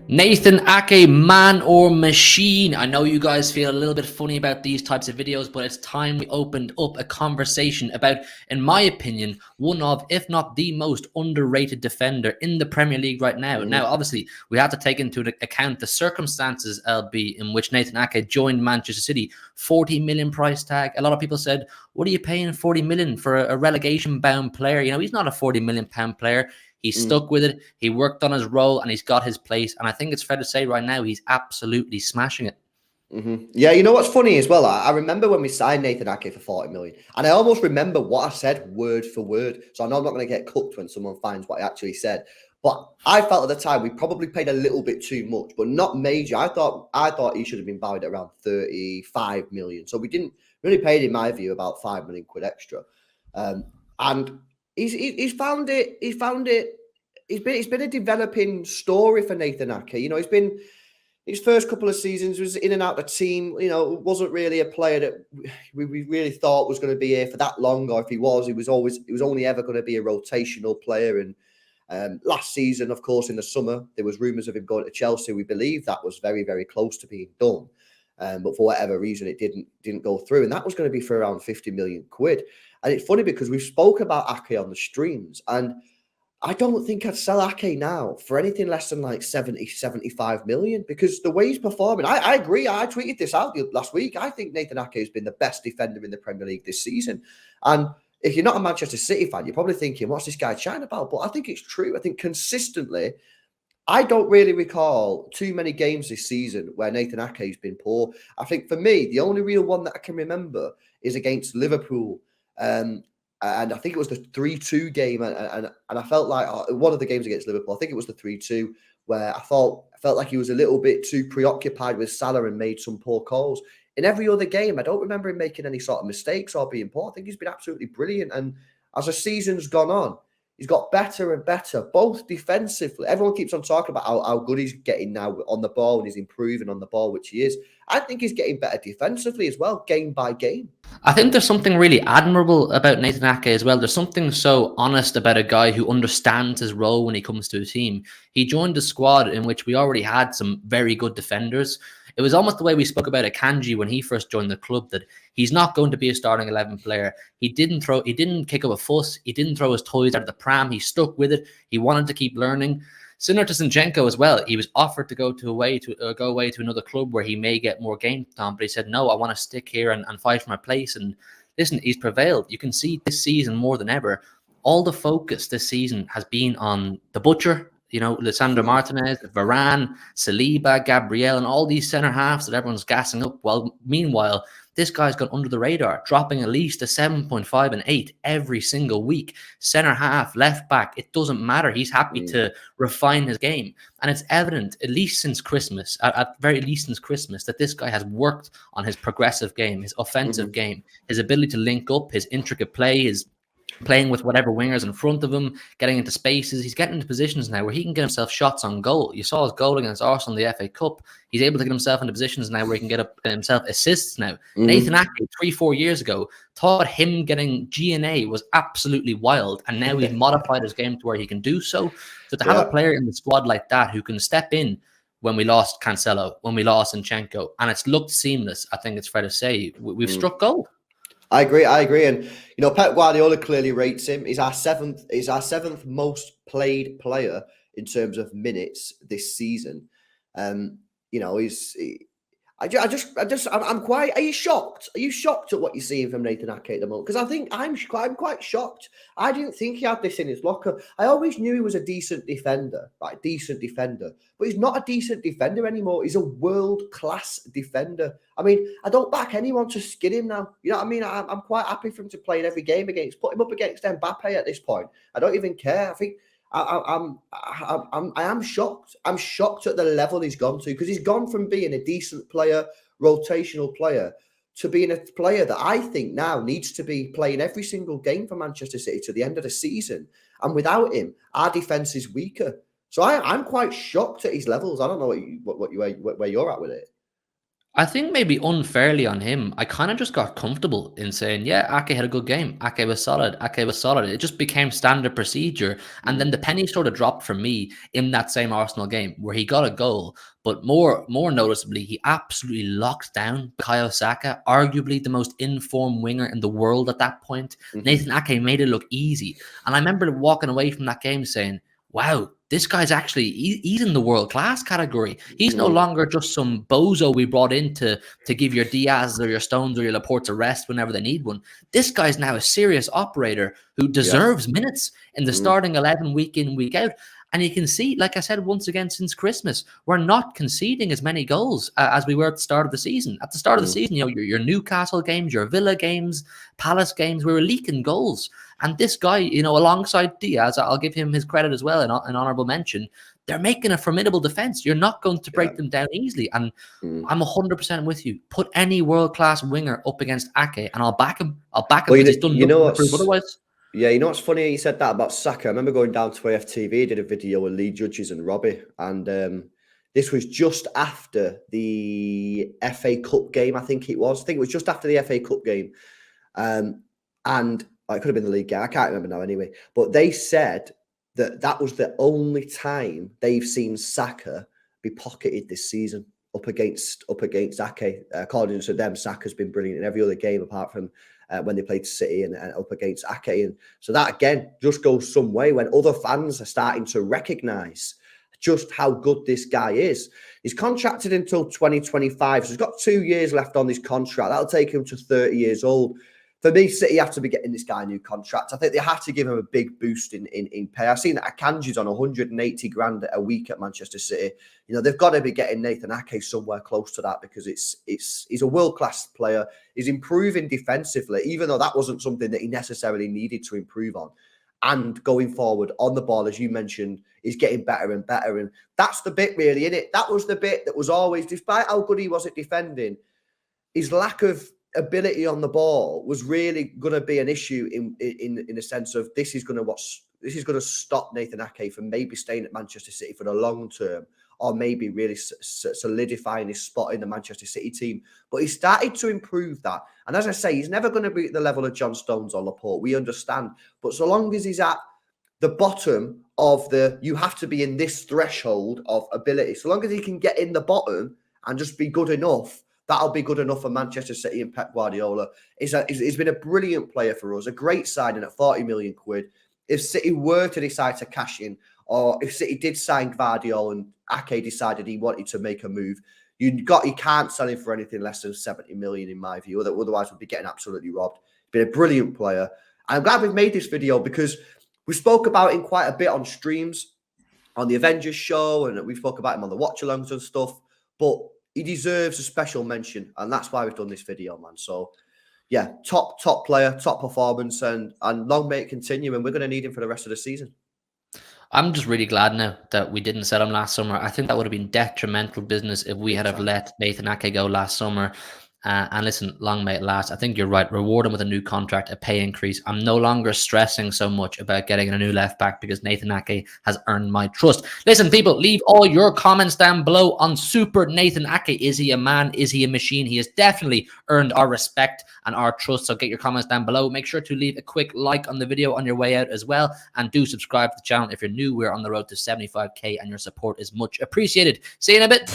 Nathan Ake, man or machine? I know you guys feel a little bit funny about these types of videos, but it's time we opened up a conversation about, in my opinion, one of, if not the most underrated defender in the Premier League right now. Mm-hmm. Now, obviously, we have to take into account the circumstances, LB, in which Nathan Ake joined Manchester City. 40 million price tag. A lot of people said, what are you paying 40 million for a relegation-bound player? You know, he's not a 40 million pound player. He stuck with it. He worked on his role and he's got his place. And I think it's fair to say right now he's absolutely smashing it. Mm-hmm. Yeah, you know what's funny as well? I remember when we signed Nathan Ake for 40 million, and I almost remember what I said word for word. So I know I'm not going to get cooked when someone finds what I actually said. But I felt at the time we probably paid a little bit too much, but not major. I thought he should have been valued at around 35 million. So we didn't really paid, in my view, about 5 million quid extra. And he's found it. He's found it. It's been a developing story for Nathan Ake. You know, his first couple of seasons was in and out of the team. You know, wasn't really a player that we really thought was going to be here for that long. Or if he was only ever going to be a rotational player. And last season, of course, in the summer, there was rumours of him going to Chelsea. We believe that was very, very close to being done. But for whatever reason, it didn't go through. And that was going to be for around 50 million quid. And it's funny because we've spoke about Ake on the streams, and I don't think I'd sell Ake now for anything less than like 70, 75 million, because the way he's performing, I agree. I tweeted this out last week. I think Nathan Ake has been the best defender in the Premier League this season. And if you're not a Manchester City fan, you're probably thinking, what's this guy chatting about? But I think it's true. I think consistently, I don't really recall too many games this season where Nathan Ake has been poor. I think for me, the only real one that I can remember is against Liverpool. And I think it was the 3-2 game. And I felt like one of the games against Liverpool, I think it was the 3-2, where I felt like he was a little bit too preoccupied with Salah and made some poor calls. In every other game, I don't remember him making any sort of mistakes or being poor. I think he's been absolutely brilliant. And as the season's gone on, he's got better and better, both defensively. Everyone keeps on talking about how good he's getting now on the ball and he's improving on the ball, which he is. I think he's getting better defensively as well, game by game. I think there's something really admirable about Nathan Ake as well. There's something so honest about a guy who understands his role when he comes to a team. He joined a squad in which we already had some very good defenders. It was almost the way we spoke about Akanji when he first joined the club, that he's not going to be a starting 11 player. He didn't kick up a fuss. He didn't throw his toys out of the pram. He stuck with it. He wanted to keep learning. Similar to Zinchenko as well, he was offered to go away to another club where he may get more game time, but he said, no, I want to stick here and fight for my place. And listen, he's prevailed. You can see this season more than ever, all the focus this season has been on the butcher, you know, Lisandro Martinez, Varane, Saliba, Gabriel, and all these centre halves that everyone's gassing up. Well, meanwhile, this guy's gone under the radar, dropping at least a 7.5 and 8 every single week. Centre half, left back, it doesn't matter. He's happy to refine his game. And it's evident, at least since Christmas, at very least since Christmas, that this guy has worked on his progressive game, his offensive game, his ability to link up, his intricate play, his playing with whatever wingers in front of him, getting into spaces. He's getting into positions now where he can get himself shots on goal. You saw his goal against Arsenal in the FA Cup. He's able to get himself into positions now where he can get himself assists now. Nathan Ake, 3-4 years ago, thought him getting G&A was absolutely wild, and now he's modified his game to where he can do so. So to have a player in the squad like that who can step in when we lost Cancelo, when we lost Zinchenko, and it's looked seamless, I think it's fair to say we've struck gold. I agree. And, you know, Pep Guardiola clearly rates him. He's our seventh most played player in terms of minutes this season. You know, I'm quite. Are you shocked? Are you shocked at what you're seeing from Nathan Ake at the moment? Because I think I'm quite shocked. I didn't think he had this in his locker. I always knew he was a decent defender, but he's not a decent defender anymore. He's a world-class defender. I mean, I don't back anyone to skid him now. You know what I mean? I'm quite happy for him to play in every game put him up against Mbappe at this point. I don't even care. I think I am shocked. I'm shocked at the level he's gone to, because he's gone from being a decent player, rotational player, to being a player that I think now needs to be playing every single game for Manchester City to the end of the season. And without him, our defense is weaker. So I'm quite shocked at his levels. I don't know where you're at with it. I think maybe unfairly on him, I kind of just got comfortable in saying, yeah, Ake had a good game. Ake was solid. Ake was solid. It just became standard procedure. And then Mm, the penny sort of dropped for me in that same Arsenal game where he got a goal. But more noticeably, he absolutely locked down Bukayo Saka, arguably the most informed winger in the world at that point. mhm. Nathan Ake made it look easy. And I remember walking away from that game saying, wow, this guy's actually he's in the world class category. He's no Mm, longer just some bozo we brought in to give your Diaz or your Stones or your Laporte a rest whenever they need one. This guy's now a serious operator who yeah. deserves minutes in the Mm, starting 11 week in, week out. And you can see, like I said, once again, since Christmas, we're not conceding as many goals as we were at the start of the season. At the start of the mm, season, your Newcastle games, your Villa games, Palace games, we were leaking goals. And this guy, alongside Diaz, I'll give him his credit as well, an honorable mention. They're making a formidable defense. You're not going to yeah. break them down easily. And Mm. I'm 100% with you. Put any world-class winger up against Ake, and I'll back him. I'll back him Well, because he's done you know nothing to prove what's otherwise. yeah, you know what's funny? You said that about Saka. I remember going down to AFTV, did a video with Lee Judges and Robbie, and this was just after the FA Cup game. I think it was. I think it was just after the FA Cup game, and it could have been the league game. I can't remember now. Anyway, but they said that that was the only time they've seen Saka be pocketed this season up against Ake. According to them, Saka's been brilliant in every other game apart from when they played City and up against Ake. And so that again just goes some way when other fans are starting to recognise just how good this guy is. He's contracted until 2025, so he's got 2 years left on this contract. That'll take him to 30 years old. For me, City have to be getting this guy a new contract. I think they have to give him a big boost in pay. I've seen that Akanji's on 180 grand a week at Manchester City. They've got to be getting Nathan Ake somewhere close to that because he's a world-class player. He's improving defensively, even though that wasn't something that he necessarily needed to improve on. And going forward on the ball, as you mentioned, is getting better and better. And that's the bit really, isn't it? That was the bit that was always, despite how good he was at defending, his lack of ability on the ball was really going to be an issue in a sense of this is going to stop Nathan Ake from maybe staying at Manchester City for the long term, or maybe really solidifying his spot in the Manchester City team. But he started to improve that. And as I say, he's never going to be at the level of John Stones or Laporte. We understand. But so long as he's at the bottom of you have to be in this threshold of ability. So long as he can get in the bottom and just be good enough, that'll be good enough for Manchester City and Pep Guardiola. He's been a brilliant player for us, a great signing at 40 million quid. If City were to decide to cash in, or if City did sign Guardiola and Ake decided he wanted to make a move, you can't sell him for anything less than 70 million, in my view. Otherwise, we'd be getting absolutely robbed. He's been a brilliant player. I'm glad we've made this video because we spoke about him quite a bit on streams, on the Avengers show, and we spoke about him on the watch-alongs and stuff. But he deserves a special mention, and that's why we've done this video, man. So, yeah, top player, top performance, and long may it continue, and we're going to need him for the rest of the season. I'm just really glad now that we didn't sell him last summer. I think that would have been detrimental business if we had have let Nathan Ake go last summer. And listen, long may it last. I think you're right. Reward him with a new contract, a pay increase. I'm no longer stressing so much about getting a new left back because Nathan Ake has earned my trust. Listen, people, leave all your comments down below on Super Nathan Ake. Is he a man? Is he a machine? He has definitely earned our respect and our trust. So get your comments down below. Make sure to leave a quick like on the video on your way out as well. And do subscribe to the channel if you're new. We're on the road to 75k and your support is much appreciated. See you in a bit.